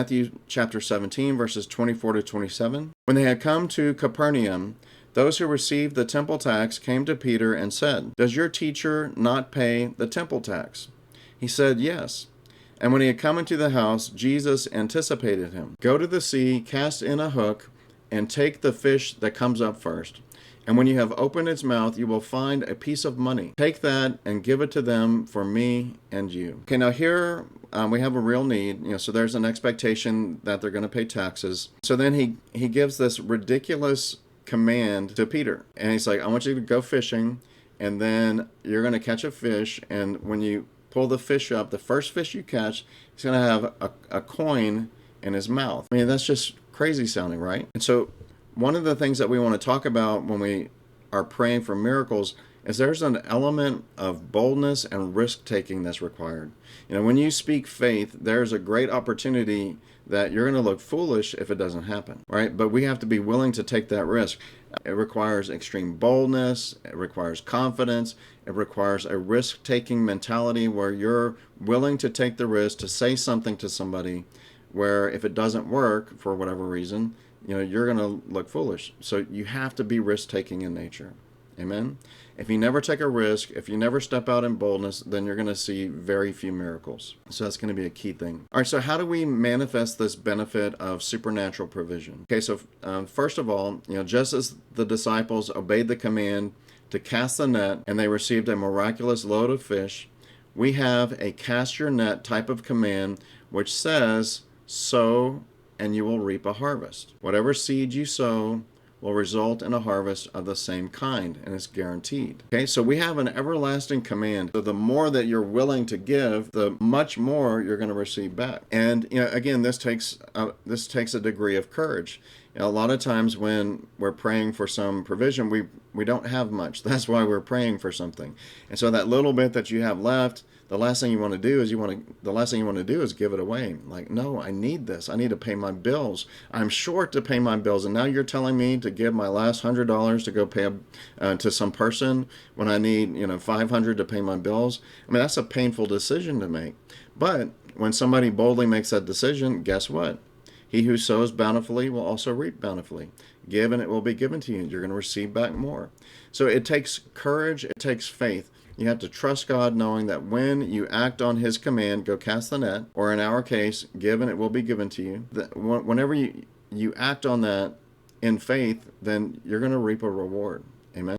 Matthew chapter 17, verses 24 to 27. When they had come to Capernaum, those who received the temple tax came to Peter and said, "Does your teacher not pay the temple tax?" He said, "Yes." And when he had come into the house, Jesus anticipated him. "Go to the sea, cast in a hook, and take the fish that comes up first. And when you have opened its mouth, you will find a piece of money. Take that and give it to them for me and you." Okay, now here we have a real need. So there's an expectation that they're going to pay taxes. So then he gives this ridiculous command to Peter. And he's like, "I want you to go fishing, and then you're going to catch a fish. And when you pull the fish up, the first fish you catch, he's going to have a coin in his mouth." I mean, that's just crazy sounding, right? And so one of the things that we want to talk about when we are praying for miracles is there's an element of boldness and risk-taking that's required. When you speak faith, there's a great opportunity that you're going to look foolish if it doesn't happen, right? But we have to be willing to take that risk. It requires extreme boldness. It requires confidence. It requires a risk-taking mentality where you're willing to take the risk to say something to somebody where if it doesn't work for whatever reason, you're going to look foolish. So you have to be risk-taking in nature. Amen? If you never take a risk, if you never step out in boldness, then you're going to see very few miracles. So that's going to be a key thing. All right, so how do we manifest this benefit of supernatural provision? Okay, so first of all, just as the disciples obeyed the command to cast the net and they received a miraculous load of fish, we have a cast your net type of command which says, "Sow and you will reap a harvest." Whatever seed you sow will result in a harvest of the same kind, and it's guaranteed. Okay, so we have an everlasting command. So the more that you're willing to give, the much more you're going to receive back. And again, this takes a degree of courage. A lot of times when we're praying for some provision, we don't have much. That's why we're praying for something. And so that little bit that you have left, the last thing you want to do is give it away. Like, no, I need this. I need to pay my bills. I'm short to pay my bills, and now you're telling me to give my last $100 to go pay to some person when I need $500 to pay my bills. I mean, that's a painful decision to make. But when somebody boldly makes that decision, guess what? He who sows bountifully will also reap bountifully. Give and it will be given to you. You're going to receive back more. So it takes courage. It takes faith. You have to trust God, knowing that when you act on His command, go cast the net, or in our case, give and it will be given to you. Whenever you act on that in faith, then you're going to reap a reward. Amen.